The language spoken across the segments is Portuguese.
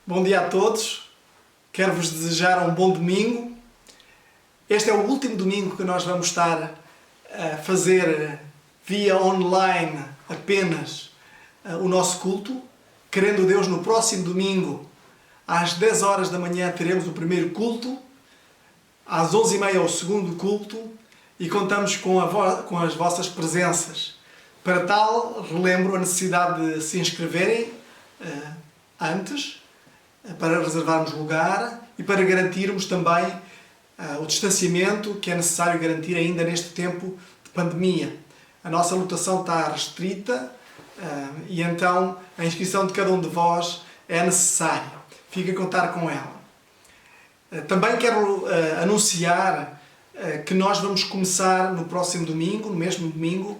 Bom dia a todos, quero-vos desejar um bom domingo. Este é o último domingo que nós vamos estar a fazer via online apenas o nosso culto. Querendo Deus, no próximo domingo, às 10 horas da manhã, teremos o primeiro culto, às 11h30 o segundo culto e contamos com as vossas presenças. Para tal, relembro a necessidade de se inscreverem antes, para reservarmos lugar e para garantirmos também o distanciamento que é necessário garantir ainda neste tempo de pandemia. A nossa lotação está restrita e então a inscrição de cada um de vós é necessária. Fica a contar com ela. Também quero anunciar que nós vamos começar no próximo domingo, no mesmo domingo,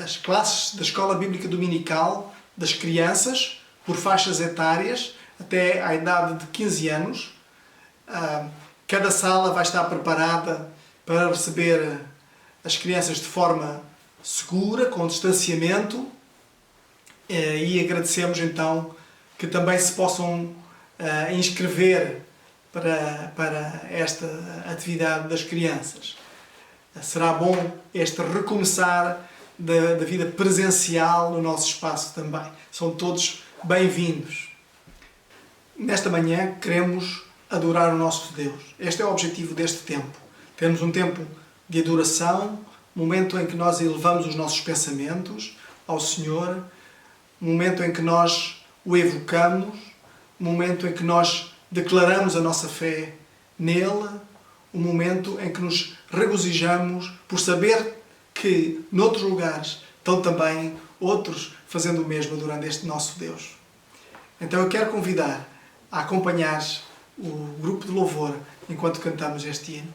as classes da Escola Bíblica Dominical das crianças, por faixas etárias, até à idade de 15 anos. Cada sala vai estar preparada para receber as crianças de forma segura, com distanciamento, e agradecemos então que também se possam inscrever para esta atividade das crianças. Será bom este recomeçar da vida presencial no nosso espaço também. São todos bem-vindos. Nesta manhã queremos adorar o nosso Deus. Este é o objetivo deste tempo. Temos um tempo de adoração, um momento em que nós elevamos os nossos pensamentos ao Senhor, um momento em que nós o evocamos, um momento em que nós declaramos a nossa fé nele, um momento em que nos regozijamos por saber que noutros lugares estão também outros fazendo o mesmo adorando este nosso Deus. Então eu quero convidar a acompanhar o grupo de louvor enquanto cantamos este hino.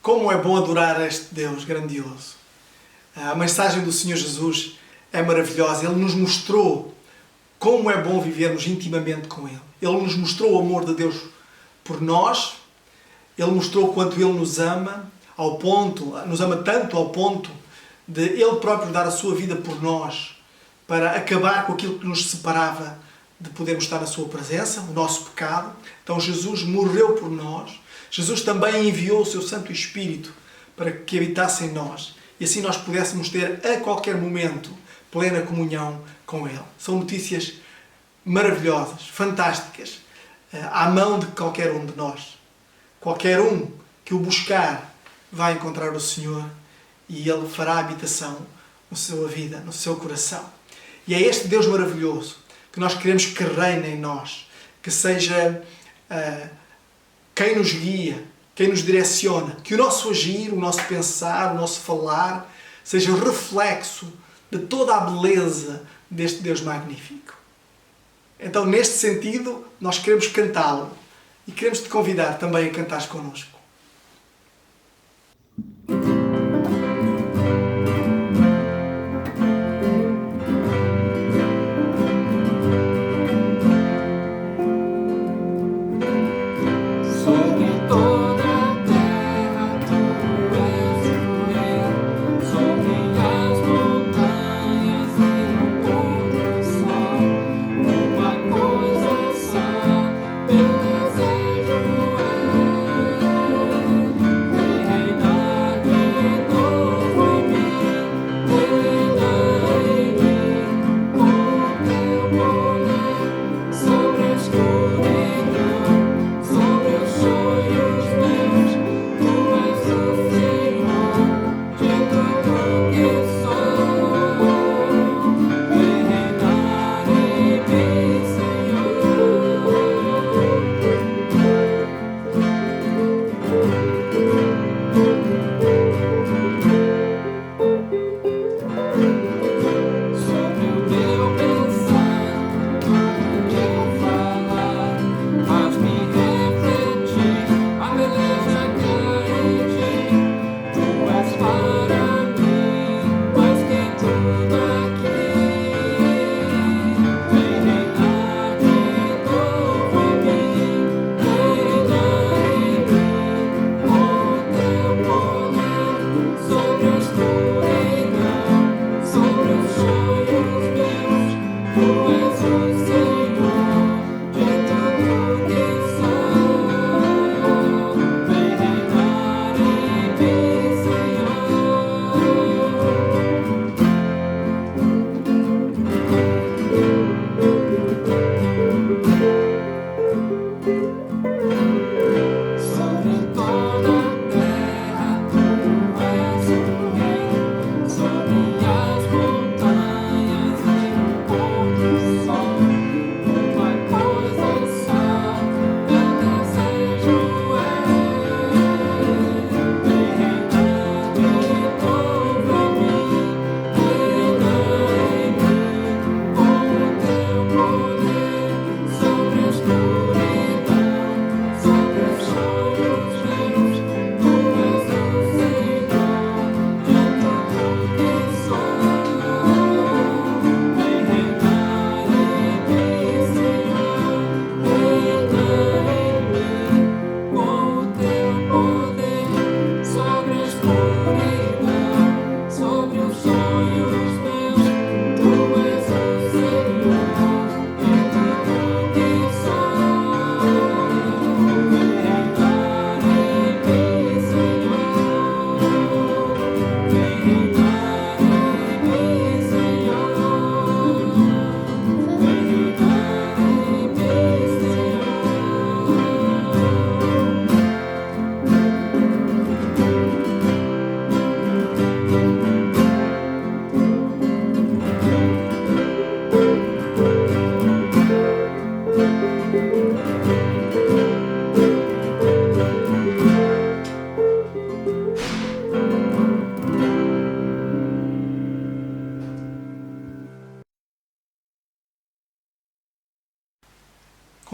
Como é bom adorar este Deus grandioso. A mensagem do Senhor Jesus é maravilhosa. Ele nos mostrou como é bom vivermos intimamente com Ele. Ele nos mostrou o amor de Deus por nós. Ele mostrou quanto Ele nos ama, nos ama tanto ao ponto de Ele próprio dar a sua vida por nós, para acabar com aquilo que nos separava de podermos estar na sua presença, o nosso pecado. Então Jesus morreu por nós. Jesus também enviou o seu Santo Espírito para que habitasse em nós. E assim nós pudéssemos ter a qualquer momento plena comunhão com Ele. São notícias maravilhosas, fantásticas, à mão de qualquer um de nós. Qualquer um que o buscar vai encontrar o Senhor e Ele fará habitação na sua vida, no seu coração. E é este Deus maravilhoso que nós queremos que reine em nós, que seja quem nos guia, quem nos direciona, que o nosso agir, o nosso pensar, o nosso falar seja reflexo de toda a beleza deste Deus magnífico. Então, neste sentido, nós queremos cantá-lo e queremos te convidar também a cantares connosco.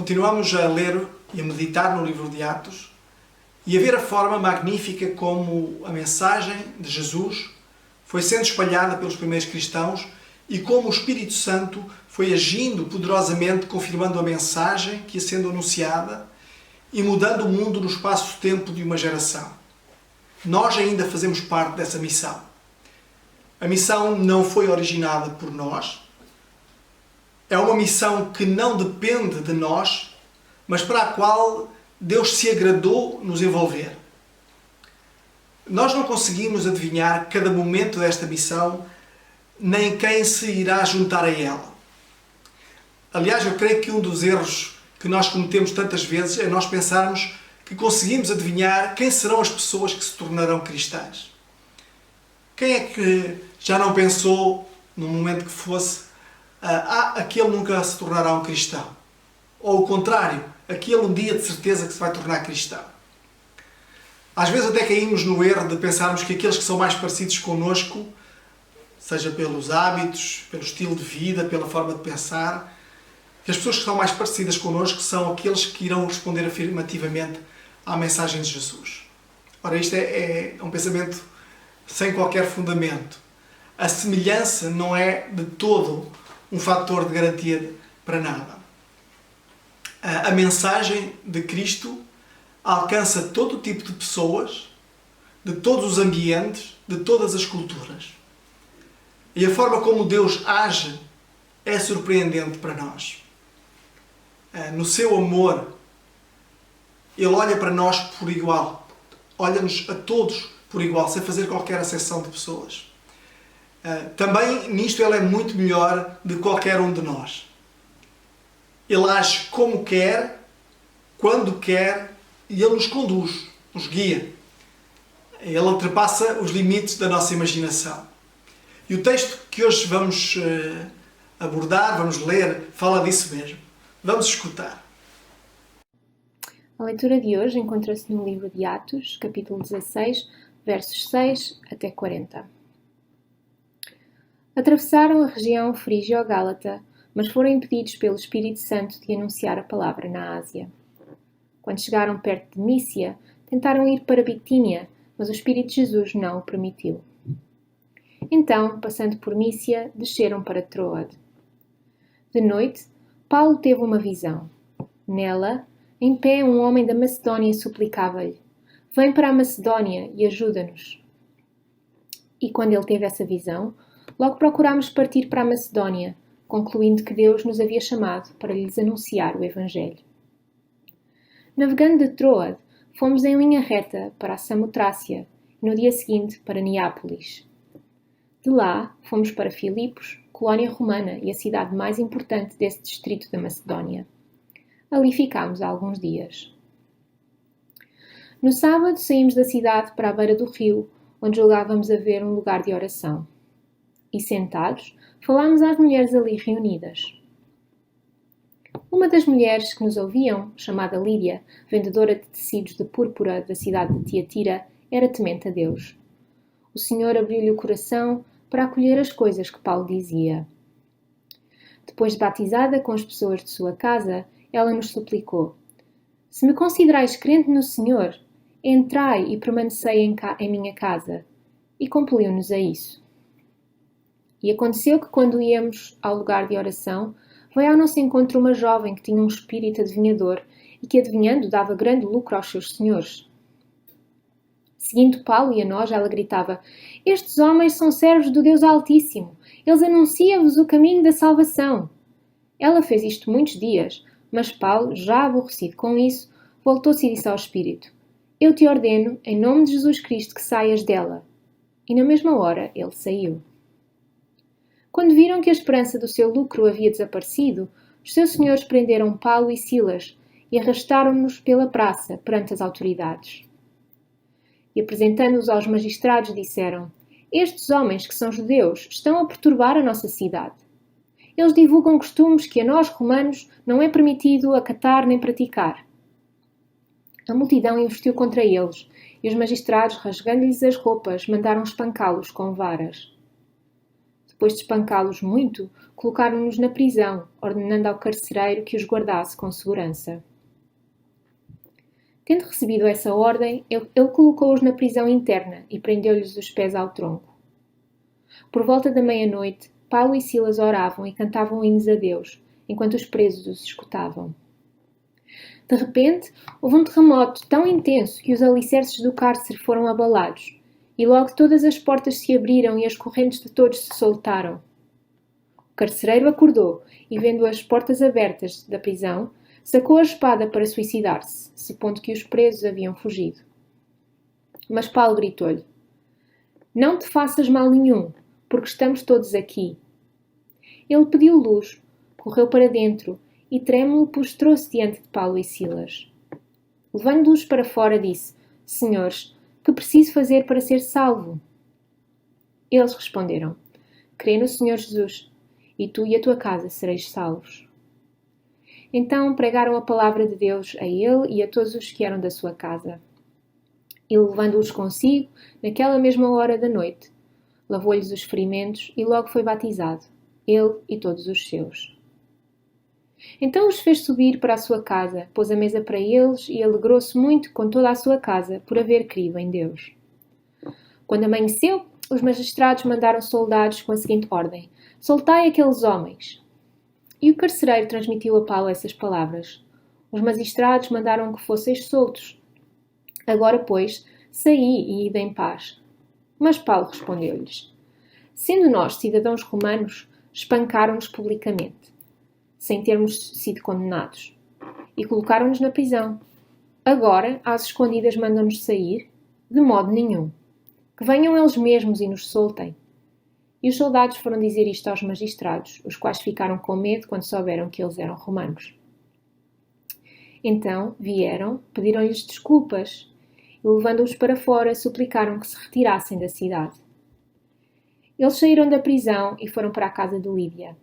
Continuamos a ler e a meditar no livro de Atos e a ver a forma magnífica como a mensagem de Jesus foi sendo espalhada pelos primeiros cristãos e como o Espírito Santo foi agindo poderosamente, confirmando a mensagem que ia sendo anunciada e mudando o mundo no espaço-tempo de uma geração. Nós ainda fazemos parte dessa missão. A missão não foi originada por nós. É uma missão que não depende de nós, mas para a qual Deus se agradou nos envolver. Nós não conseguimos adivinhar cada momento desta missão, nem quem se irá juntar a ela. Aliás, eu creio que um dos erros que nós cometemos tantas vezes é nós pensarmos que conseguimos adivinhar quem serão as pessoas que se tornarão cristãs. Quem é que já não pensou, num momento que fosse, aquele nunca se tornará um cristão? Ou o contrário, aquele um dia de certeza que se vai tornar cristão. Às vezes até caímos no erro de pensarmos que aqueles que são mais parecidos connosco, seja pelos hábitos, pelo estilo de vida, pela forma de pensar, que as pessoas que são mais parecidas connosco são aqueles que irão responder afirmativamente à mensagem de Jesus. Ora, isto é um pensamento sem qualquer fundamento. A semelhança não é de todo um fator de garantia para nada. A mensagem de Cristo alcança todo tipo de pessoas, de todos os ambientes, de todas as culturas. E a forma como Deus age é surpreendente para nós. No seu amor, Ele olha para nós por igual. Olha-nos a todos por igual, sem fazer qualquer acessão de pessoas. Também nisto Ele é muito melhor de qualquer um de nós. Ele age como quer, quando quer, e Ele nos conduz, nos guia. Ele ultrapassa os limites da nossa imaginação. E o texto que hoje vamos abordar, vamos ler, fala disso mesmo. Vamos escutar. A leitura de hoje encontra-se no livro de Atos, capítulo 16, versos 6 até 40. Atravessaram a região frígio-gálata, mas foram impedidos pelo Espírito Santo de anunciar a palavra na Ásia. Quando chegaram perto de Mísia, tentaram ir para Bitínia, mas o Espírito de Jesus não o permitiu. Então, passando por Mísia, desceram para Troade. De noite, Paulo teve uma visão. Nela, em pé, um homem da Macedónia suplicava-lhe: "Vem para a Macedónia e ajuda-nos." E quando ele teve essa visão, logo procurámos partir para a Macedónia, concluindo que Deus nos havia chamado para lhes anunciar o Evangelho. Navegando de Troade, fomos em linha reta para a Samotrácia e no dia seguinte para Neápolis. De lá, fomos para Filipos, colónia romana e a cidade mais importante desse distrito da Macedónia. Ali ficámos há alguns dias. No sábado, saímos da cidade para a beira do rio, onde julgávamos haver um lugar de oração. E sentados, falámos às mulheres ali reunidas. Uma das mulheres que nos ouviam, chamada Lídia, vendedora de tecidos de púrpura da cidade de Tiatira, era temente a Deus. O Senhor abriu-lhe o coração para acolher as coisas que Paulo dizia. Depois de batizada com as pessoas de sua casa, ela nos suplicou: "Se me considerais crente no Senhor, entrai e permanecei em minha casa." E compeliu-nos a isso. E aconteceu que, quando íamos ao lugar de oração, veio ao nosso encontro uma jovem que tinha um espírito adivinhador e que, adivinhando, dava grande lucro aos seus senhores. Seguindo Paulo e a nós, ela gritava: "Estes homens são servos do Deus Altíssimo. Eles anunciam-vos o caminho da salvação." Ela fez isto muitos dias, mas Paulo, já aborrecido com isso, voltou-se e disse ao espírito: "Eu te ordeno, em nome de Jesus Cristo, que saias dela." E na mesma hora ele saiu. Quando viram que a esperança do seu lucro havia desaparecido, os seus senhores prenderam Paulo e Silas e arrastaram-nos pela praça perante as autoridades. E apresentando-os aos magistrados, disseram: "Estes homens, que são judeus, estão a perturbar a nossa cidade. Eles divulgam costumes que a nós, romanos, não é permitido acatar nem praticar." A multidão investiu contra eles, e os magistrados, rasgando-lhes as roupas, mandaram espancá-los com varas. Depois de espancá-los muito, colocaram-nos na prisão, ordenando ao carcereiro que os guardasse com segurança. Tendo recebido essa ordem, ele colocou-os na prisão interna e prendeu-lhes os pés ao tronco. Por volta da meia-noite, Paulo e Silas oravam e cantavam hinos a Deus, enquanto os presos os escutavam. De repente, houve um terremoto tão intenso que os alicerces do cárcere foram abalados, e logo todas as portas se abriram e as correntes de todos se soltaram. O carcereiro acordou e, vendo as portas abertas da prisão, sacou a espada para suicidar-se, supondo que os presos haviam fugido. Mas Paulo gritou-lhe: Não te faças mal nenhum, porque estamos todos aqui. Ele pediu luz, correu para dentro e, trêmulo, prostrou-se diante de Paulo e Silas. Levando-os para fora, disse: Senhores, que preciso fazer para ser salvo? Eles responderam: Crê no Senhor Jesus, e tu e a tua casa sereis salvos. Então pregaram a palavra de Deus a ele e a todos os que eram da sua casa. E levando-os consigo, naquela mesma hora da noite, lavou-lhes os ferimentos e logo foi batizado, ele e todos os seus. Então os fez subir para a sua casa, pôs a mesa para eles e alegrou-se muito com toda a sua casa por haver crido em Deus. Quando amanheceu, os magistrados mandaram soldados com a seguinte ordem: Soltai aqueles homens. E o carcereiro transmitiu a Paulo essas palavras. Os magistrados mandaram que fosseis soltos. Agora, pois, saí e ide em paz. Mas Paulo respondeu-lhes: Sendo nós cidadãos romanos, espancaram-nos publicamente, sem termos sido condenados, e colocaram-nos na prisão. Agora, às escondidas, mandam-nos sair? De modo nenhum. Que venham eles mesmos e nos soltem. E os soldados foram dizer isto aos magistrados, os quais ficaram com medo quando souberam que eles eram romanos. Então vieram, pediram-lhes desculpas e, levando-os para fora, suplicaram que se retirassem da cidade. Eles saíram da prisão e foram para a casa de Lídia.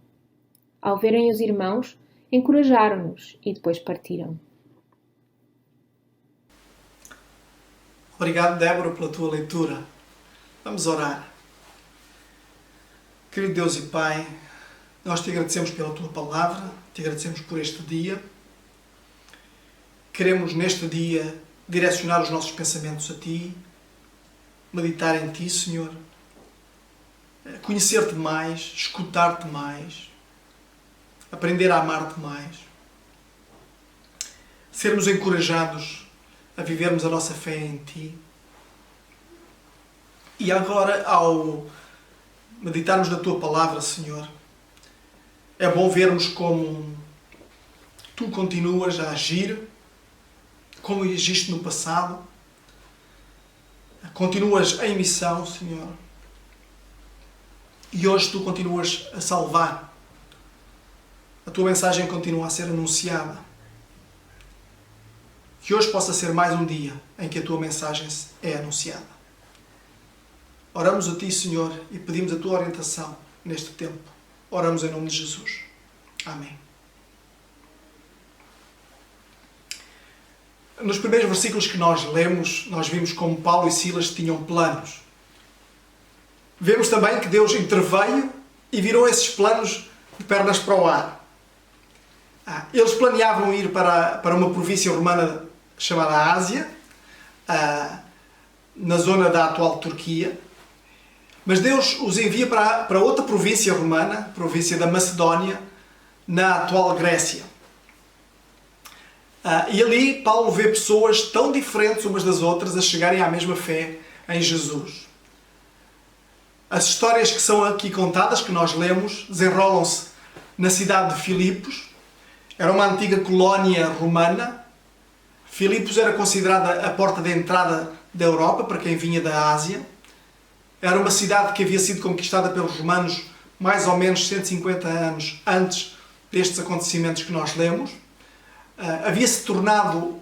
Ao verem os irmãos, encorajaram-nos e depois partiram. Obrigado, Débora, pela tua leitura. Vamos orar. Querido Deus e Pai, nós te agradecemos pela tua palavra, te agradecemos por este dia. Queremos neste dia direcionar os nossos pensamentos a ti, meditar em ti, Senhor, conhecer-te mais, escutar-te mais, aprender a amar-te mais, sermos encorajados a vivermos a nossa fé em ti. E agora, ao meditarmos na tua palavra, Senhor, é bom vermos como tu continuas a agir, como agiste no passado, continuas em missão, Senhor, e hoje tu continuas a salvar. A tua mensagem continua a ser anunciada. Que hoje possa ser mais um dia em que a tua mensagem é anunciada. Oramos a ti, Senhor, e pedimos a tua orientação neste tempo. Oramos em nome de Jesus. Amém. Nos primeiros versículos que nós lemos, nós vimos como Paulo e Silas tinham planos. Vemos também que Deus interveio e virou esses planos de pernas para o ar. Eles planeavam ir para uma província romana chamada Ásia, na zona da atual Turquia. Mas Deus os envia para outra província romana, província da Macedónia, na atual Grécia. E ali Paulo vê pessoas tão diferentes umas das outras a chegarem à mesma fé em Jesus. As histórias que são aqui contadas, que nós lemos, desenrolam-se na cidade de Filipos. Era uma antiga colónia romana. Filipos era considerada a porta de entrada da Europa, para quem vinha da Ásia. Era uma cidade que havia sido conquistada pelos romanos mais ou menos 150 anos antes destes acontecimentos que nós lemos. Havia-se tornado,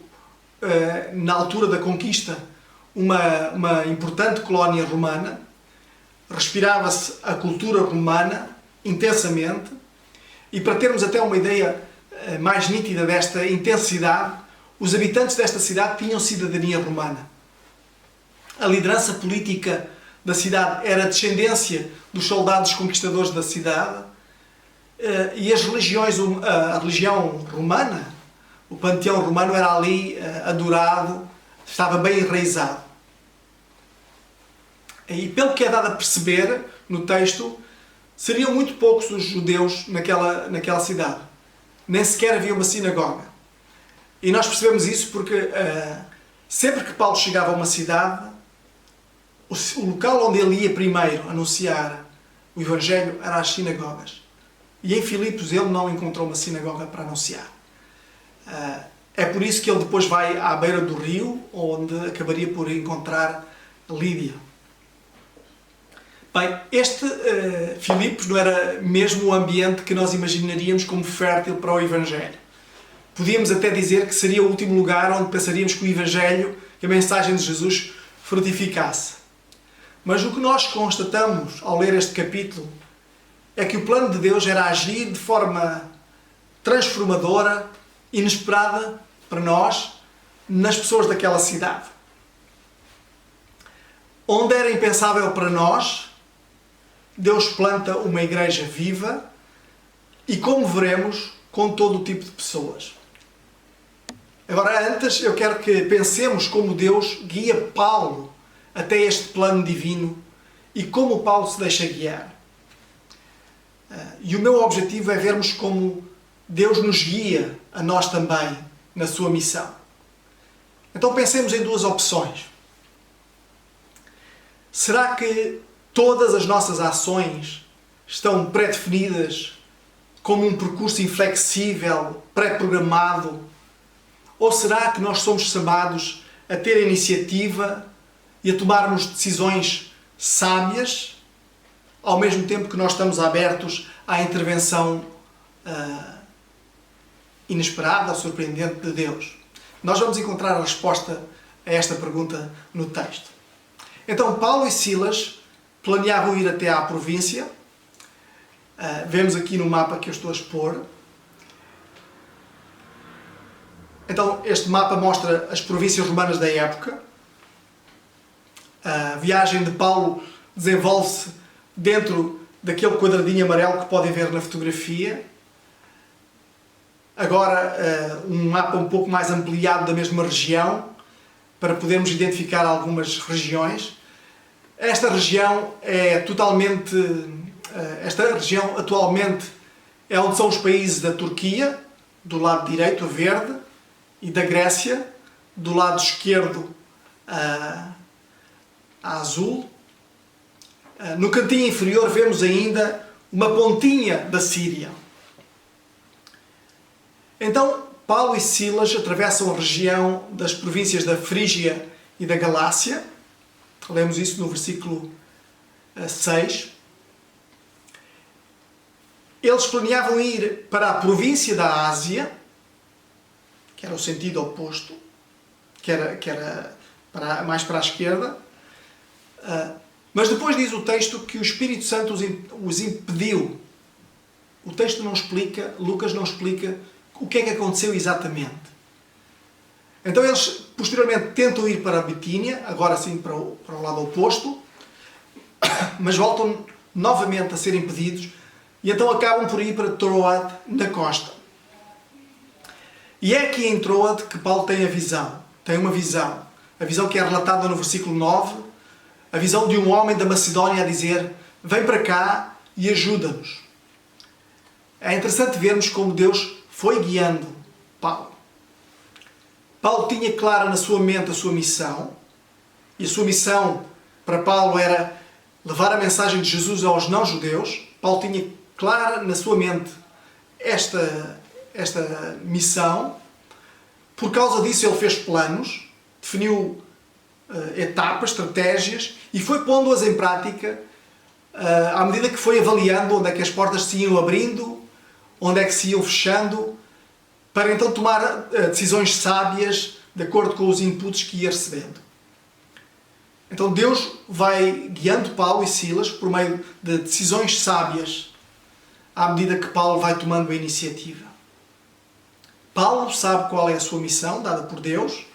na altura da conquista, uma importante colónia romana. Respirava-se a cultura romana intensamente. E para termos até uma ideia mais nítida desta intensidade, os habitantes desta cidade tinham cidadania romana. A liderança política da cidade era a descendência dos soldados conquistadores da cidade, e a religião romana, o panteão romano era ali adorado, estava bem enraizado. E pelo que é dado a perceber no texto, seriam muito poucos os judeus naquela cidade. Nem sequer havia uma sinagoga. E nós percebemos isso porque sempre que Paulo chegava a uma cidade, o local onde ele ia primeiro anunciar o Evangelho era as sinagogas. E em Filipos ele não encontrou uma sinagoga para anunciar. É por isso que ele depois vai à beira do rio, onde acabaria por encontrar Lídia. Bem, este Filipos não era mesmo o ambiente que nós imaginaríamos como fértil para o Evangelho. Podíamos até dizer que seria o último lugar onde pensaríamos que o Evangelho, que a mensagem de Jesus, frutificasse. Mas o que nós constatamos ao ler este capítulo é que o plano de Deus era agir de forma transformadora, inesperada para nós, nas pessoas daquela cidade. Onde era impensável para nós, Deus planta uma igreja viva e, como veremos, com todo o tipo de pessoas. Agora, antes, eu quero que pensemos como Deus guia Paulo até este plano divino e como Paulo se deixa guiar. E o meu objetivo é vermos como Deus nos guia a nós também na sua missão. Então pensemos em duas opções. Será que todas as nossas ações estão pré-definidas como um percurso inflexível, pré-programado? Ou será que nós somos chamados a ter a iniciativa e a tomarmos decisões sábias, ao mesmo tempo que nós estamos abertos à intervenção inesperada, surpreendente de Deus? Nós vamos encontrar a resposta a esta pergunta no texto. Então, Paulo e Silas planeavam ir até à província. Vemos aqui no mapa que eu estou a expor. Então, este mapa mostra as províncias romanas da época. A viagem de Paulo desenvolve-se dentro daquele quadradinho amarelo que podem ver na fotografia. Agora, um mapa um pouco mais ampliado da mesma região, para podermos identificar algumas regiões. Esta região atualmente é onde são os países da Turquia, do lado direito, a verde, e da Grécia, do lado esquerdo, a azul. No cantinho inferior vemos ainda uma pontinha da Síria. Então, Paulo e Silas atravessam a região das províncias da Frígia e da Galácia. Lemos isso no versículo 6. Eles planeavam ir para a província da Ásia, que era o sentido oposto, que era mais para a esquerda. Mas depois diz o texto que o Espírito Santo os impediu. O texto não explica, Lucas não explica o que é que aconteceu exatamente. Então eles posteriormente tentam ir para a Bitínia, agora sim para o lado oposto, mas voltam novamente a ser impedidos e então acabam por ir para Troade, na costa. E é aqui em Troade que Paulo tem a visão. Tem uma visão. A visão que é relatada no versículo 9, a visão de um homem da Macedónia a dizer: vem para cá e ajuda-nos. É interessante vermos como Deus foi guiando Paulo. Paulo tinha clara na sua mente a sua missão, e a sua missão para Paulo era levar a mensagem de Jesus aos não-judeus. Paulo tinha clara na sua mente esta missão. Por causa disso ele fez planos, definiu etapas, estratégias, e foi pondo-as em prática à medida que foi avaliando onde é que as portas se iam abrindo, onde é que se iam fechando, para então tomar decisões sábias de acordo com os inputs que ia recebendo. Então Deus vai guiando Paulo e Silas por meio de decisões sábias à medida que Paulo vai tomando a iniciativa. Paulo sabe qual é a sua missão dada por Deus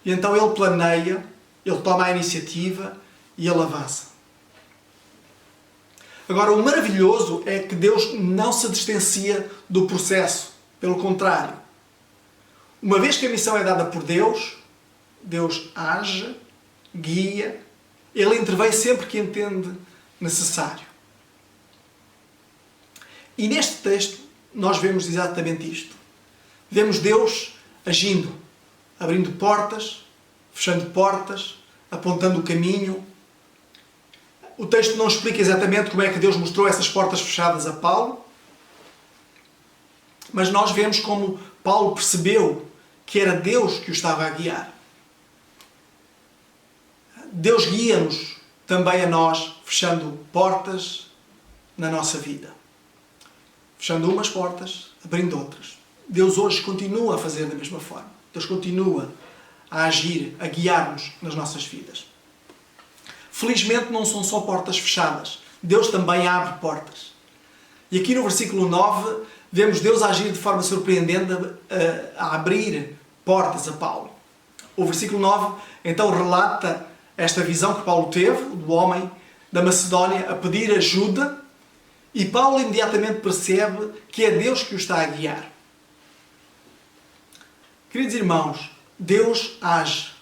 e então ele planeia, ele toma a iniciativa e ele avança. Agora, o maravilhoso é que Deus não se distancia do processo. Pelo contrário. Uma vez que a missão é dada por Deus, Deus age, guia, Ele intervém sempre que entende necessário. E neste texto nós vemos exatamente isto. Vemos Deus agindo, abrindo portas, fechando portas, apontando o caminho. O texto não explica exatamente como é que Deus mostrou essas portas fechadas a Paulo, Mas nós vemos como Paulo percebeu que era Deus que o estava a guiar. Deus guia-nos também a nós, fechando portas na nossa vida. Fechando umas portas, abrindo outras. Deus hoje continua a fazer da mesma forma. Deus continua a agir, a guiar-nos nas nossas vidas. Felizmente não são só portas fechadas. Deus também abre portas. E aqui no versículo 9, vemos Deus agir de forma surpreendente a abrir portas a Paulo. O versículo 9 então relata esta visão que Paulo teve, do homem da Macedónia a pedir ajuda, e Paulo imediatamente percebe que é Deus que o está a guiar. Queridos irmãos, Deus age.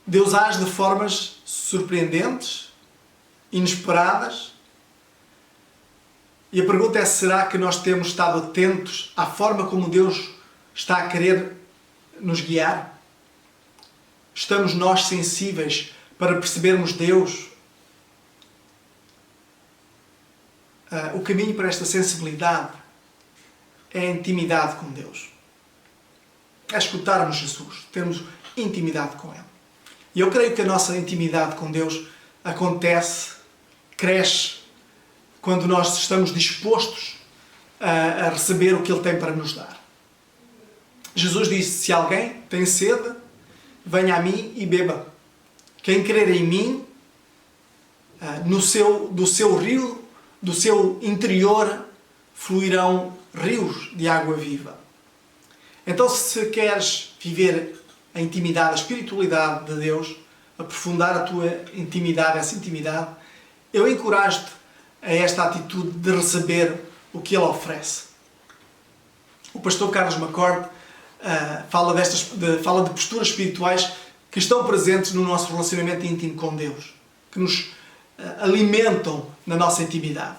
Deus age de formas surpreendentes, inesperadas. E a pergunta é, será que nós temos estado atentos à forma como Deus está a querer nos guiar? Estamos nós sensíveis para percebermos Deus? O caminho para esta sensibilidade é a intimidade com Deus. É escutarmos Jesus, termos intimidade com Ele. E eu creio que a nossa intimidade com Deus acontece, cresce, quando nós estamos dispostos a receber o que Ele tem para nos dar. Jesus disse, se alguém tem sede, venha a mim e beba. Quem crer em mim, do seu rio, do seu interior, fluirão rios de água viva. Então, se queres viver a intimidade, a espiritualidade de Deus, aprofundar a tua intimidade, essa intimidade, eu encorajo-te a esta atitude de receber o que Ele oferece. O pastor Carlos McCord fala de posturas espirituais que estão presentes no nosso relacionamento íntimo com Deus, que nos alimentam na nossa intimidade.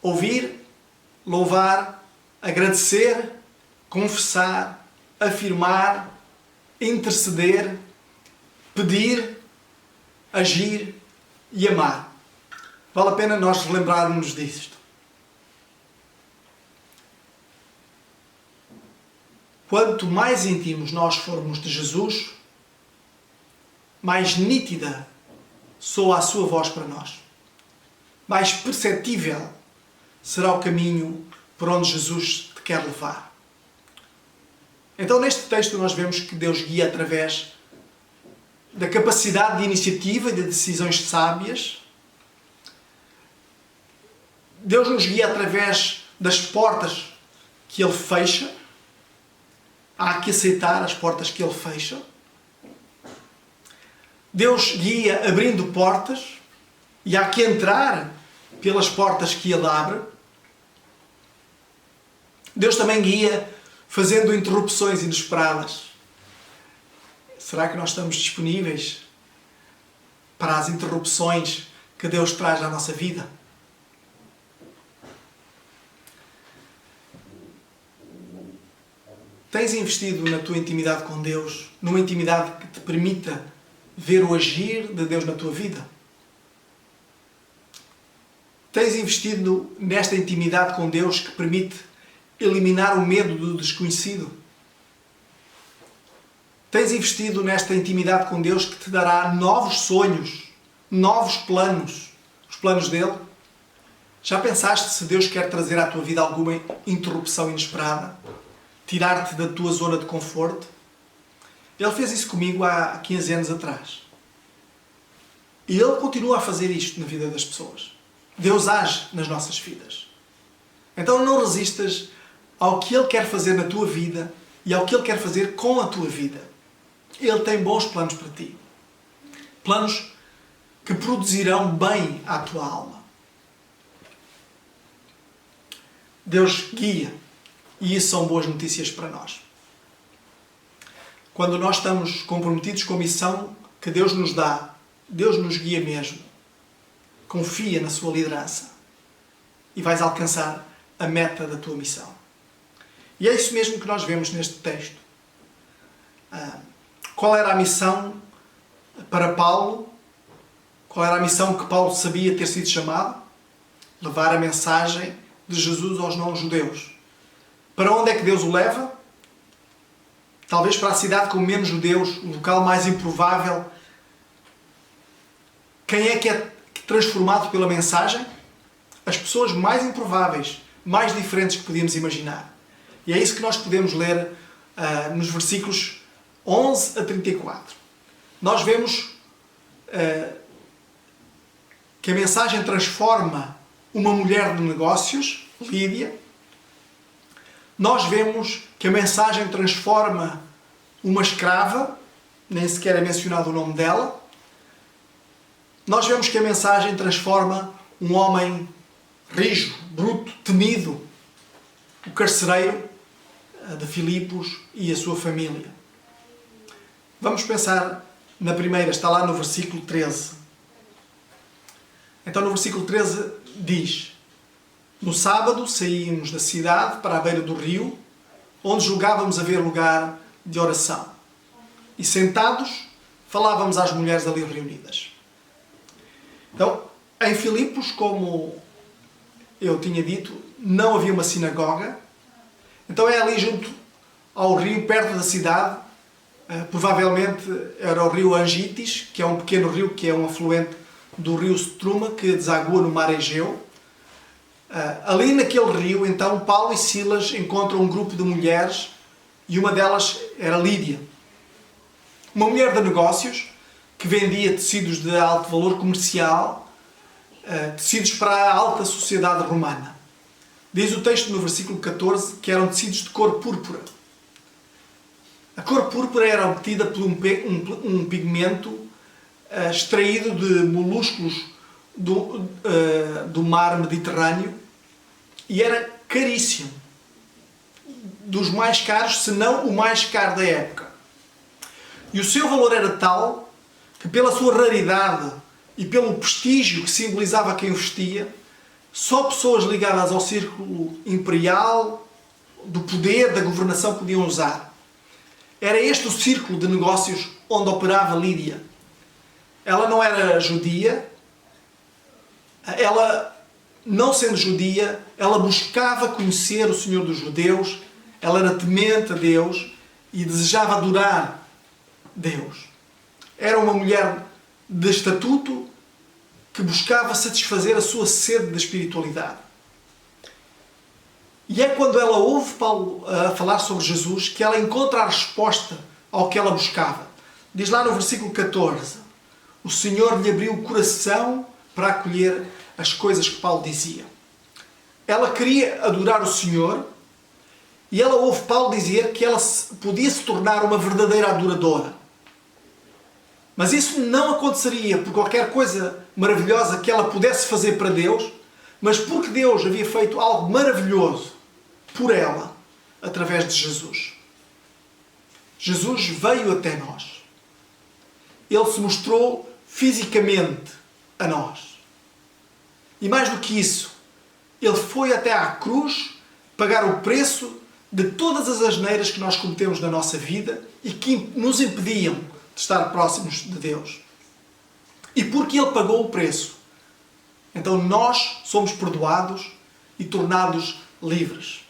Ouvir, louvar, agradecer, confessar, afirmar, interceder, pedir, agir e amar. Vale a pena nós relembrarmos disto. Quanto mais íntimos nós formos de Jesus, mais nítida soa a sua voz para nós. Mais perceptível será o caminho por onde Jesus te quer levar. Então, neste texto, nós vemos que Deus guia através da capacidade de iniciativa e de decisões sábias. Deus nos guia através das portas que Ele fecha. Há que aceitar as portas que Ele fecha. Deus guia abrindo portas e há que entrar pelas portas que Ele abre. Deus também guia fazendo interrupções inesperadas. Será que nós estamos disponíveis para as interrupções que Deus traz à nossa vida? Tens investido na tua intimidade com Deus, numa intimidade que te permita ver o agir de Deus na tua vida? Tens investido nesta intimidade com Deus que permite eliminar o medo do desconhecido? Tens investido nesta intimidade com Deus que te dará novos sonhos, novos planos, os planos dele? Já pensaste se Deus quer trazer à tua vida alguma interrupção inesperada? Tirar-te da tua zona de conforto? Ele fez isso comigo há 15 anos atrás. E Ele continua a fazer isto na vida das pessoas. Deus age nas nossas vidas. Então não resistas ao que Ele quer fazer na tua vida e ao que Ele quer fazer com a tua vida. Ele tem bons planos para ti. Planos que produzirão bem à tua alma. Deus guia. E isso são boas notícias para nós. Quando nós estamos comprometidos com a missão que Deus nos dá, Deus nos guia mesmo. Confia na sua liderança e vais alcançar a meta da tua missão. E é isso mesmo que nós vemos neste texto. Qual era a missão para Paulo? Qual era a missão que Paulo sabia ter sido chamado? Levar a mensagem de Jesus aos não-judeus. Para onde é que Deus o leva? Talvez para a cidade com menos judeus, o local mais improvável. Quem é que é transformado pela mensagem? As pessoas mais improváveis, mais diferentes que podíamos imaginar. E é isso que nós podemos ler nos versículos 11 a 34. Nós vemos que a mensagem transforma uma mulher de negócios, Lídia. Nós vemos que a mensagem transforma uma escrava, nem sequer é mencionado o nome dela. Nós vemos que a mensagem transforma um homem rijo, bruto, temido, o carcereiro de Filipos e a sua família. Vamos pensar na primeira, está lá no versículo 13. Então no versículo 13 diz: no sábado saímos da cidade para a beira do rio, onde julgávamos haver lugar de oração. E sentados, falávamos às mulheres ali reunidas. Então, em Filipos, como eu tinha dito, não havia uma sinagoga. Então é ali junto ao rio, perto da cidade. Provavelmente era o rio Angitis, que é um pequeno rio que é um afluente do rio Struma, que desagua no mar Egeu. Ali naquele rio, então, Paulo e Silas encontram um grupo de mulheres e uma delas era Lídia. Uma mulher de negócios que vendia tecidos de alto valor comercial, tecidos para a alta sociedade romana. Diz o texto no versículo 14 que eram tecidos de cor púrpura. A cor púrpura era obtida por um pigmento extraído de moluscos do mar Mediterrâneo e era caríssimo. Dos mais caros, se não o mais caro da época. E o seu valor era tal que, pela sua raridade e pelo prestígio que simbolizava quem o vestia, só pessoas ligadas ao círculo imperial, do poder, da governação podiam usar. Era este o círculo de negócios onde operava Lídia. Ela não era judia. Ela, não sendo judia, ela buscava conhecer o Senhor dos judeus. Ela era temente a Deus e desejava adorar Deus. Era uma mulher de estatuto que buscava satisfazer a sua sede de espiritualidade. E é quando ela ouve Paulo falar sobre Jesus que ela encontra a resposta ao que ela buscava. Diz lá no versículo 14: o Senhor lhe abriu o coração para acolher as coisas que Paulo dizia. Ela queria adorar o Senhor e ela ouve Paulo dizer que ela podia se tornar uma verdadeira adoradora. Mas isso não aconteceria por qualquer coisa maravilhosa que ela pudesse fazer para Deus, mas porque Deus havia feito algo maravilhoso por ela, através de Jesus. Jesus veio até nós. Ele se mostrou fisicamente a nós. E mais do que isso, Ele foi até à cruz pagar o preço de todas as asneiras que nós cometemos na nossa vida e que nos impediam de estar próximos de Deus. E porque Ele pagou o preço, então nós somos perdoados e tornados livres.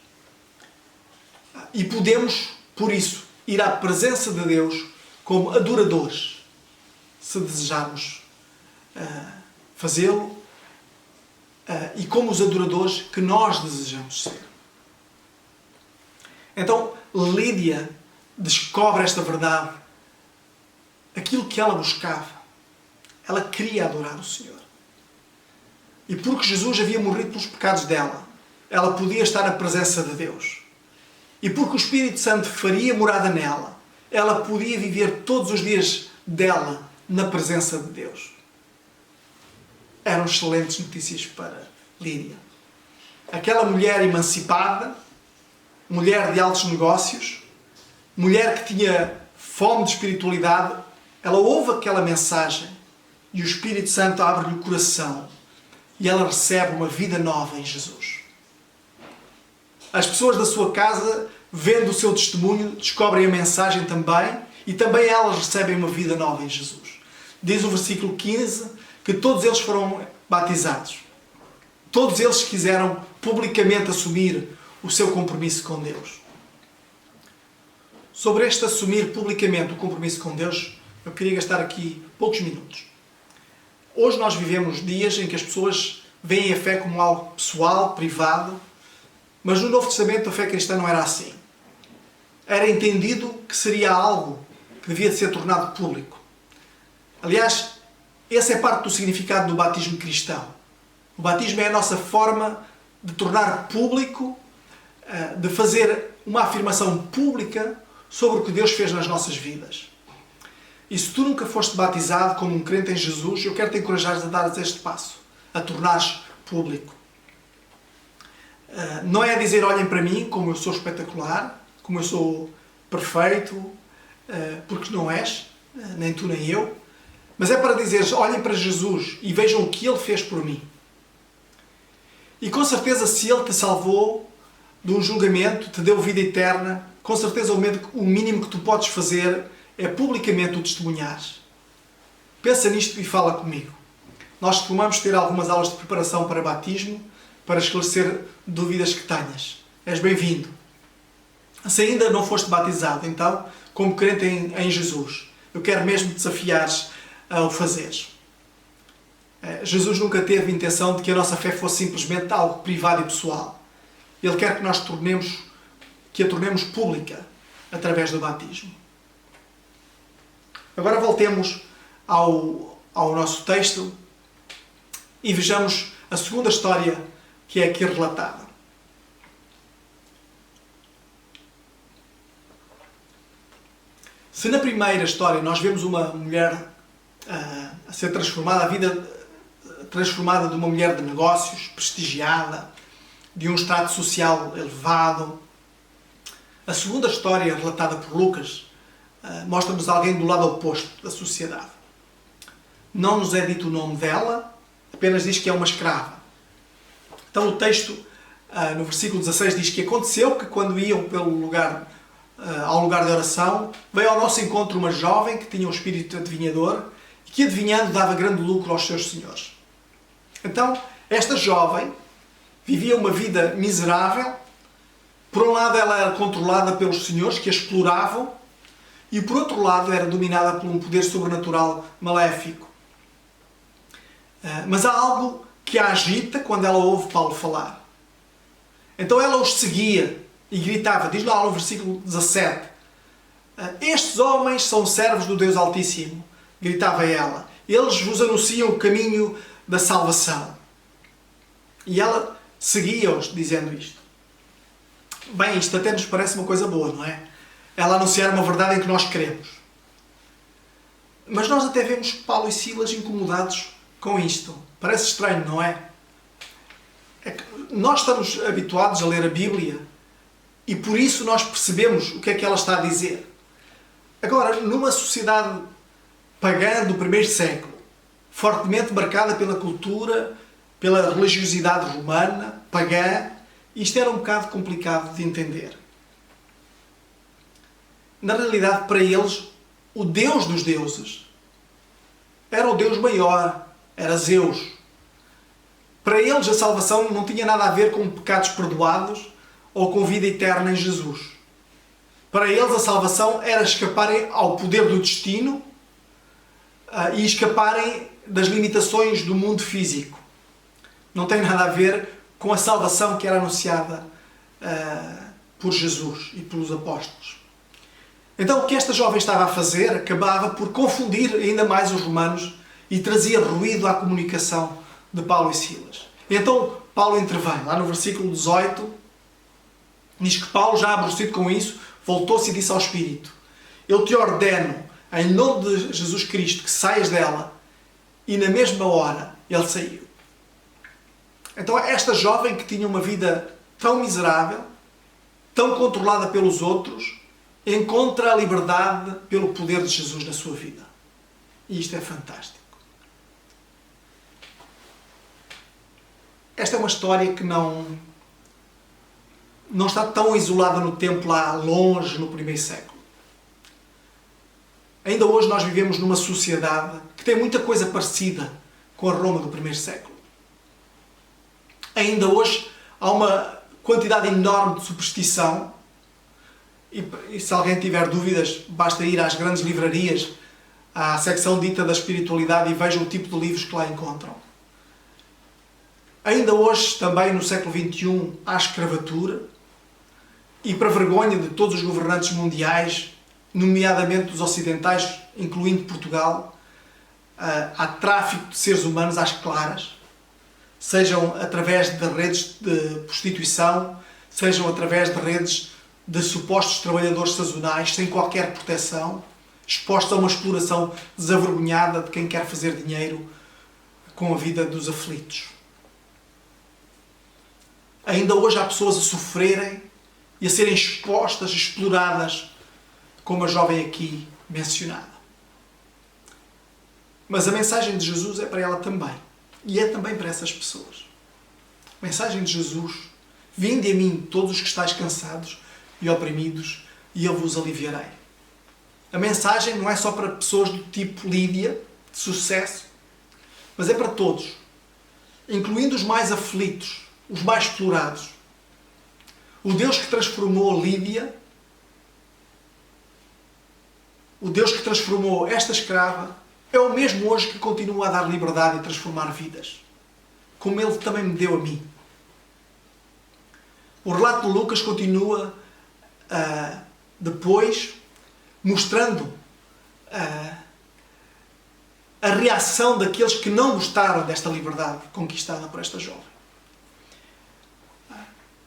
E podemos, por isso, ir à presença de Deus como adoradores, se desejarmos fazê-lo, e como os adoradores que nós desejamos ser. Então, Lídia descobre esta verdade, aquilo que ela buscava. Ela queria adorar o Senhor. E porque Jesus havia morrido pelos pecados dela, ela podia estar na presença de Deus. E porque o Espírito Santo faria morada nela, ela podia viver todos os dias dela na presença de Deus. Eram excelentes notícias para Lídia. Aquela mulher emancipada, mulher de altos negócios, mulher que tinha fome de espiritualidade, ela ouve aquela mensagem e o Espírito Santo abre-lhe o coração e ela recebe uma vida nova em Jesus. As pessoas da sua casa, vendo o seu testemunho, descobrem a mensagem também e também elas recebem uma vida nova em Jesus. Diz o versículo 15 que todos eles foram batizados. Todos eles quiseram publicamente assumir o seu compromisso com Deus. Sobre este assumir publicamente o compromisso com Deus, eu queria gastar aqui poucos minutos. Hoje nós vivemos dias em que as pessoas veem a fé como algo pessoal, privado, mas no Novo Testamento a fé cristã não era assim. Era entendido que seria algo que devia de ser tornado público. Aliás, essa é parte do significado do batismo cristão. O batismo é a nossa forma de tornar público, de fazer uma afirmação pública sobre o que Deus fez nas nossas vidas. E se tu nunca foste batizado como um crente em Jesus, eu quero te encorajar a dar este passo, a tornares público. Não é dizer olhem para mim como eu sou espetacular, como eu sou perfeito, porque não és, nem tu nem eu, mas é para dizeres olhem para Jesus e vejam o que Ele fez por mim. E com certeza se Ele te salvou de um julgamento, te deu vida eterna, com certeza o mínimo que tu podes fazer é publicamente o testemunhares. Pensa nisto e fala comigo. Nós costumamos ter algumas aulas de preparação para batismo, para esclarecer dúvidas que tenhas. És bem-vindo. Se ainda não foste batizado, então, como crente em Jesus, eu quero mesmo desafiares a o fazeres. Jesus nunca teve a intenção de que a nossa fé fosse simplesmente algo privado e pessoal. Ele quer que nós a tornemos pública através do batismo. Agora voltemos ao nosso texto e vejamos a segunda história que é aqui relatada. Se na primeira história nós vemos uma mulher a ser transformada, a vida transformada de uma mulher de negócios, prestigiada, de um estrato social elevado, a segunda história relatada por Lucas mostra-nos alguém do lado oposto da sociedade. Não nos é dito o nome dela, apenas diz que é uma escrava. Então o texto, no versículo 16, diz que aconteceu que quando iam ao lugar de oração, veio ao nosso encontro uma jovem que tinha um espírito adivinhador e que, adivinhando, dava grande lucro aos seus senhores. Então, esta jovem vivia uma vida miserável. Por um lado, ela era controlada pelos senhores que a exploravam e, por outro lado, era dominada por um poder sobrenatural maléfico. Mas há algo que a agita quando ela ouve Paulo falar. Então ela os seguia e gritava, diz lá no versículo 17, estes homens são servos do Deus Altíssimo, gritava ela. Eles vos anunciam o caminho da salvação. E ela seguia-os dizendo isto. Bem, isto até nos parece uma coisa boa, não é? Ela anunciar uma verdade em que nós cremos. Mas nós até vemos Paulo e Silas incomodados com isto. Parece estranho, não é? É que nós estamos habituados a ler a Bíblia e por isso nós percebemos o que é que ela está a dizer. Agora, numa sociedade pagã do primeiro século, fortemente marcada pela cultura, pela religiosidade romana, pagã, isto era um bocado complicado de entender. Na realidade, para eles, o Deus dos deuses era o Deus maior, era Zeus. Para eles, a salvação não tinha nada a ver com pecados perdoados ou com vida eterna em Jesus. Para eles, a salvação era escaparem ao poder do destino e escaparem das limitações do mundo físico. Não tem nada a ver com a salvação que era anunciada por Jesus e pelos apóstolos. Então, o que esta jovem estava a fazer acabava por confundir ainda mais os romanos e trazia ruído à comunicação de Paulo e Silas. Então, Paulo intervém. Lá no versículo 18, diz que Paulo, já aborrecido com isso, voltou-se e disse ao Espírito, eu te ordeno, em nome de Jesus Cristo, que saias dela. E na mesma hora, ele saiu. Então, esta jovem que tinha uma vida tão miserável, tão controlada pelos outros, encontra a liberdade pelo poder de Jesus na sua vida. E isto é fantástico. Esta é uma história que não está tão isolada no tempo lá longe, no primeiro século. Ainda hoje nós vivemos numa sociedade que tem muita coisa parecida com a Roma do primeiro século. Ainda hoje há uma quantidade enorme de superstição e se alguém tiver dúvidas, basta ir às grandes livrarias, à secção dita da espiritualidade e veja o tipo de livros que lá encontram. Ainda hoje, também no século XXI, há escravatura e, para vergonha de todos os governantes mundiais, nomeadamente dos ocidentais, incluindo Portugal, há tráfico de seres humanos às claras, sejam através de redes de prostituição, sejam através de redes de supostos trabalhadores sazonais, sem qualquer proteção, expostos a uma exploração desavergonhada de quem quer fazer dinheiro com a vida dos aflitos. Ainda hoje há pessoas a sofrerem e a serem expostas, exploradas, como a jovem aqui mencionada. Mas a mensagem de Jesus é para ela também. E é também para essas pessoas. A mensagem de Jesus: vinde a mim todos os que estáis cansados e oprimidos, e eu vos aliviarei. A mensagem não é só para pessoas do tipo Lídia, de sucesso, mas é para todos, incluindo os mais aflitos, os mais explorados. O Deus que transformou Lídia, o Deus que transformou esta escrava, é o mesmo hoje que continua a dar liberdade e transformar vidas, como Ele também me deu a mim. O relato de Lucas continua depois mostrando a reação daqueles que não gostaram desta liberdade conquistada por esta jovem.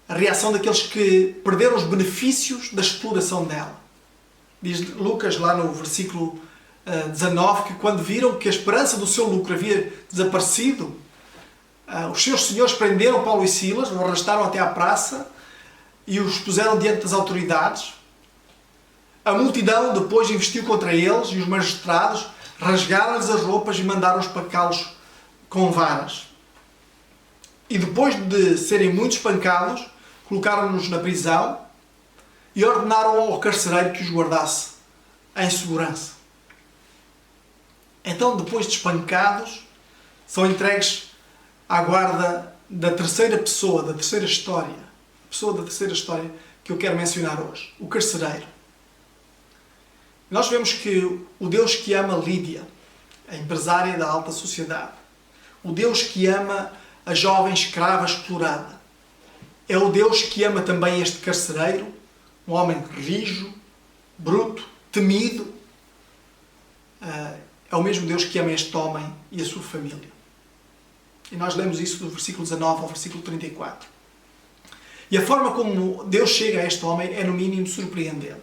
A reação daqueles que perderam os benefícios da exploração dela. Diz Lucas lá no versículo 19 que quando viram que a esperança do seu lucro havia desaparecido, os seus senhores prenderam Paulo e Silas, os arrastaram até à praça e os puseram diante das autoridades. A multidão depois investiu contra eles e os magistrados rasgaram-lhes as roupas e mandaram espancá-los com varas. E depois de serem muito espancados, colocaram-nos na prisão e ordenaram ao carcereiro que os guardasse em segurança. Então, depois de espancados, são entregues à guarda da terceira pessoa, da terceira história. A pessoa da terceira história que eu quero mencionar hoje. O carcereiro. Nós vemos que o Deus que ama Lídia, a empresária da alta sociedade, o Deus que ama a jovem escrava explorada, é o Deus que ama também este carcereiro, um homem rijo, bruto, temido. É o mesmo Deus que ama este homem e a sua família. E nós lemos isso do versículo 19 ao versículo 34. E a forma como Deus chega a este homem é no mínimo surpreendente.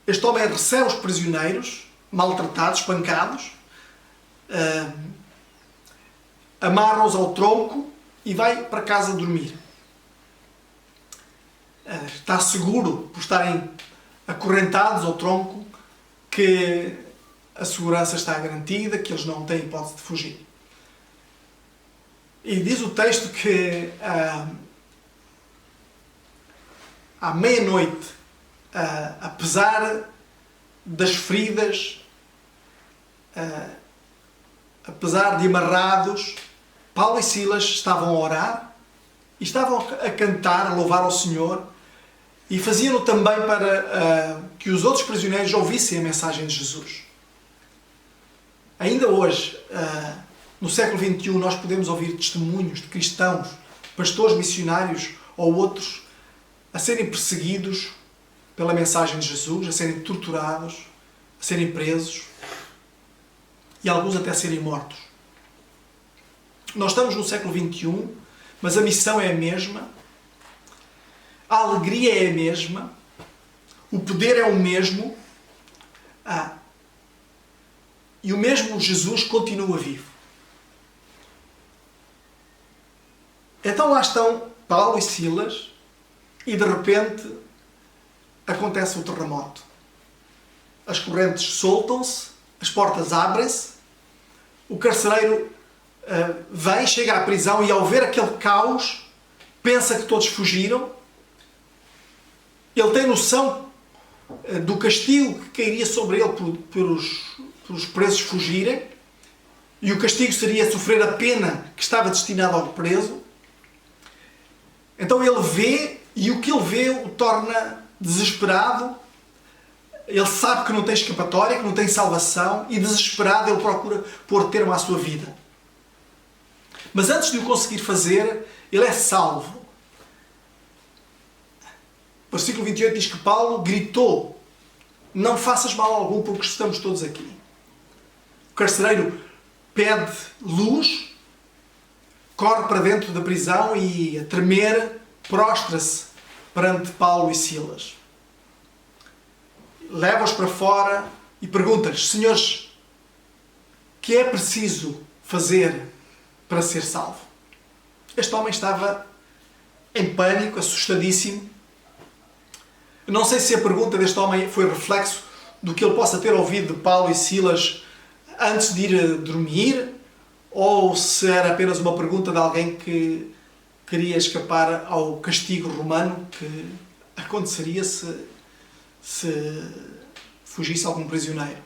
Este homem recebe os prisioneiros, maltratados, espancados, amarra-os ao tronco e vai para casa dormir. Está seguro, por estarem acorrentados ao tronco, que a segurança está garantida, que eles não têm hipótese de fugir. E diz o texto que à meia-noite, apesar das feridas, apesar de amarrados, Paulo e Silas estavam a orar e estavam a cantar, a louvar ao Senhor, e faziam-no também para que os outros prisioneiros ouvissem a mensagem de Jesus. Ainda hoje, no século XXI, nós podemos ouvir testemunhos de cristãos, pastores missionários ou outros, a serem perseguidos pela mensagem de Jesus, a serem torturados, a serem presos e alguns até serem mortos. Nós estamos no século XXI, mas a missão é a mesma, a alegria é a mesma, o poder é o mesmo, e o mesmo Jesus continua vivo. Então lá estão Paulo e Silas e de repente acontece o terremoto. As correntes soltam-se, as portas abrem-se, o carcereiro vem, chega à prisão e ao ver aquele caos pensa que todos fugiram. Ele tem noção do castigo que cairia sobre ele por os presos fugirem, e o castigo seria sofrer a pena que estava destinada ao preso, Então ele vê, e o que ele vê o torna desesperado. Ele sabe que não tem escapatória, que não tem salvação, e desesperado ele procura pôr termo à sua vida. Mas antes de o conseguir fazer, ele é salvo. O versículo 28 diz que Paulo gritou: não faças mal algum, porque estamos todos aqui. O carcereiro pede luz, corre para dentro da prisão e, a tremer, prostra-se perante Paulo e Silas. Leva-os para fora e pergunta-lhes: senhores, o que é preciso fazer para ser salvo? Este homem estava em pânico, assustadíssimo. Eu não sei se a pergunta deste homem foi reflexo do que ele possa ter ouvido de Paulo e Silas antes de ir dormir, ou se era apenas uma pergunta de alguém que queria escapar ao castigo romano que aconteceria se fugisse algum prisioneiro.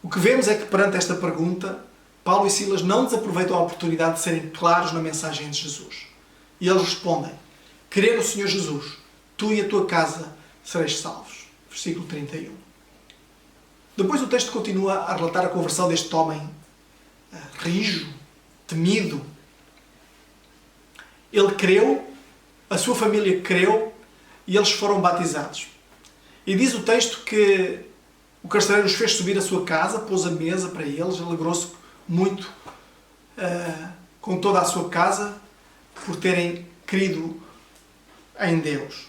O que vemos é que, perante esta pergunta, Paulo e Silas não desaproveitam a oportunidade de serem claros na mensagem de Jesus. E eles respondem: crê no Senhor Jesus, tu e a tua casa sereis salvos. Versículo 31. Depois o texto continua a relatar a conversão deste homem rijo, temido. Ele creu, a sua família creu e eles foram batizados. E diz o texto que o carcereiro os fez subir à sua casa, pôs a mesa para eles, alegrou-se muito com toda a sua casa por terem crido em Deus.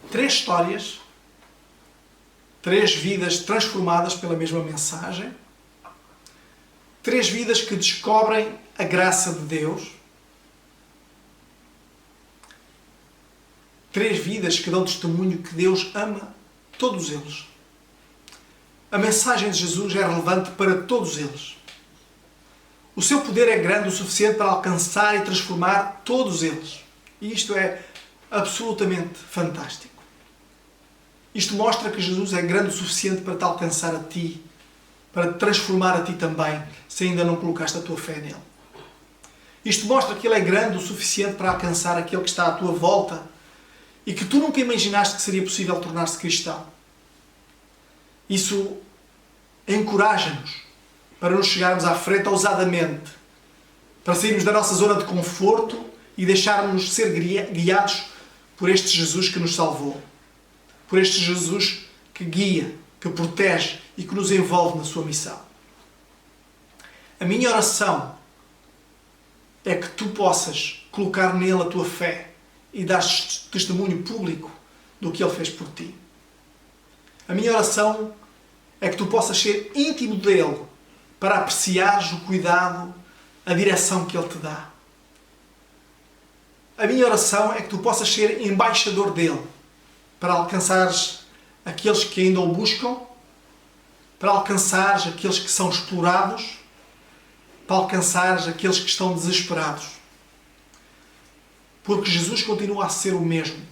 3 histórias, 3 vidas transformadas pela mesma mensagem, 3 vidas que descobrem a graça de Deus, 3 vidas que dão testemunho que Deus ama todos eles. A mensagem de Jesus é relevante para todos eles. O seu poder é grande o suficiente para alcançar e transformar todos eles. E isto é absolutamente fantástico. Isto mostra que Jesus é grande o suficiente para te alcançar a ti, para te transformar a ti também, se ainda não colocaste a tua fé nele. Isto mostra que ele é grande o suficiente para alcançar aquele que está à tua volta e que tu nunca imaginaste que seria possível tornar-se cristão. Isso encoraja-nos para nos chegarmos à frente ousadamente, para sairmos da nossa zona de conforto e deixarmos ser guiados por este Jesus que nos salvou, por este Jesus que guia, que protege e que nos envolve na sua missão. A minha oração é que tu possas colocar nele a tua fé e dar testemunho público do que ele fez por ti. A minha oração é que tu possas ser íntimo dele para apreciares o cuidado, a direção que ele te dá. A minha oração é que tu possas ser embaixador dele para alcançares aqueles que ainda o buscam, para alcançares aqueles que são explorados, para alcançares aqueles que estão desesperados. Porque Jesus continua a ser o mesmo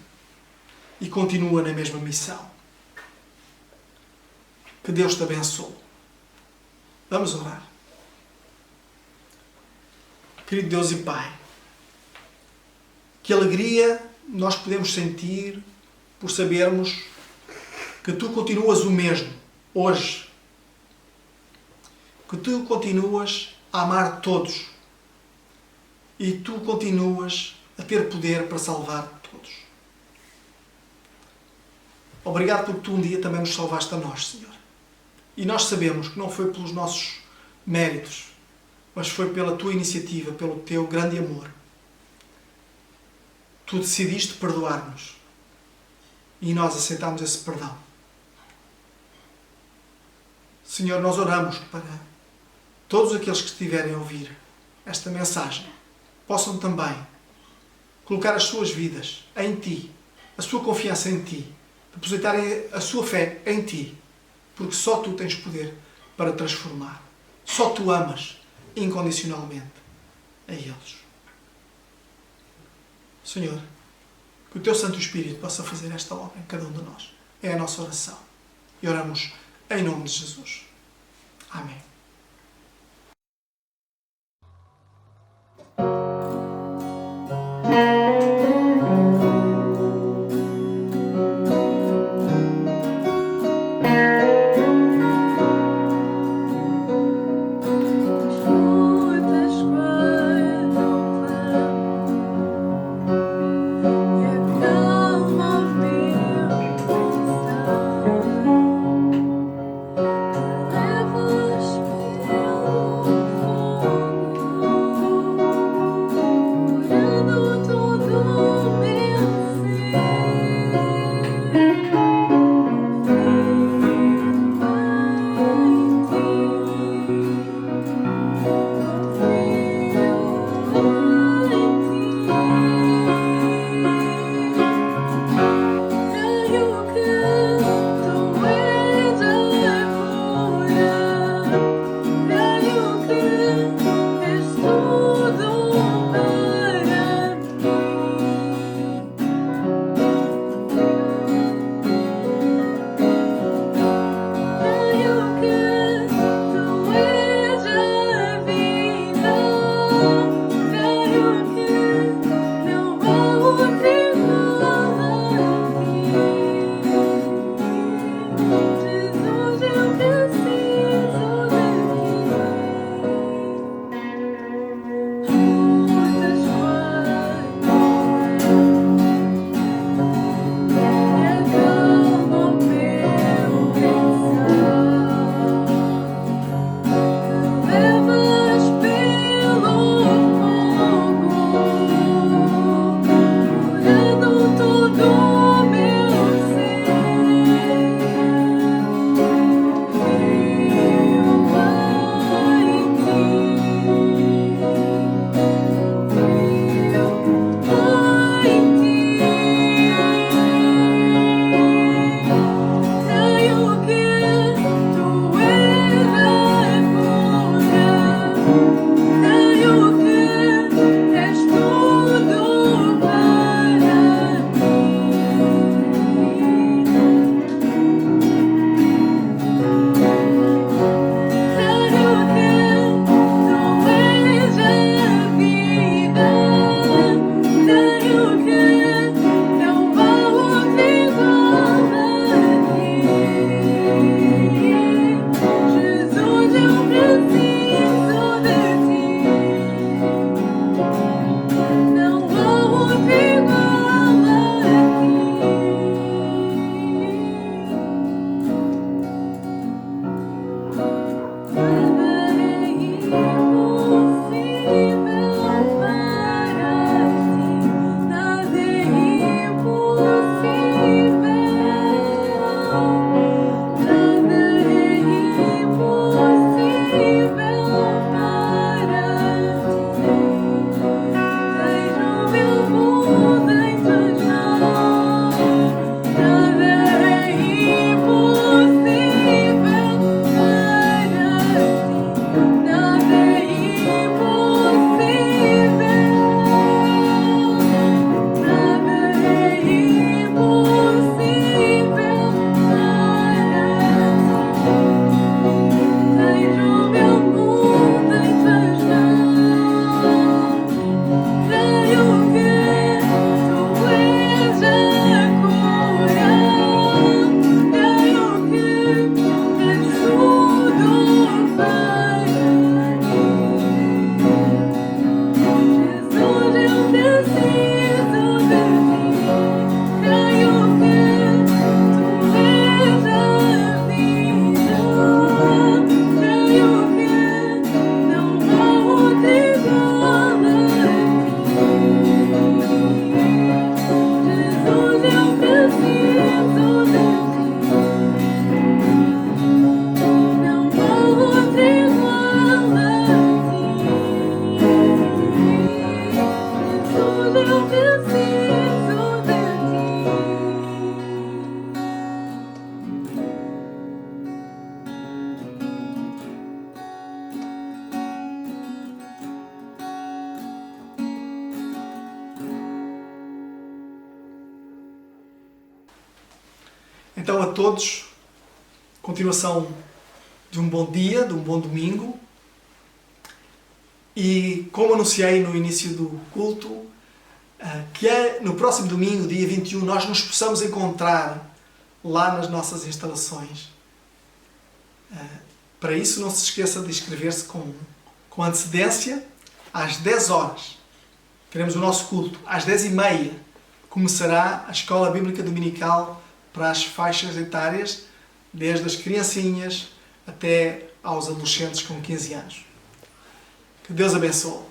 e continua na mesma missão. Que Deus te abençoe. Vamos orar. Querido Deus e Pai, que alegria nós podemos sentir por sabermos que Tu continuas o mesmo hoje. Que Tu continuas a amar todos. E Tu continuas a ter poder para salvar todos. Obrigado porque Tu um dia também nos salvaste a nós, Senhor. E nós sabemos que não foi pelos nossos méritos, mas foi pela Tua iniciativa, pelo Teu grande amor. Tu decidiste perdoar-nos e nós aceitamos esse perdão. Senhor, nós oramos para todos aqueles que estiverem a ouvir esta mensagem possam também colocar as suas vidas em Ti, a sua confiança em Ti, depositarem a sua fé em Ti, porque só Tu tens poder para transformar. Só Tu amas incondicionalmente a eles. Senhor, que o Teu Santo Espírito possa fazer esta obra em cada um de nós. É a nossa oração. E oramos em nome de Jesus. Amém. Então a todos, continuação de um bom dia, de um bom domingo. E como anunciei no início do culto, que no próximo domingo, dia 21, nós nos possamos encontrar lá nas nossas instalações. Para isso, não se esqueça de inscrever-se com antecedência. Às 10 horas teremos o nosso culto. Às 10h30 começará a Escola Bíblica Dominical para as faixas etárias, desde as criancinhas até aos adolescentes com 15 anos. Que Deus abençoe.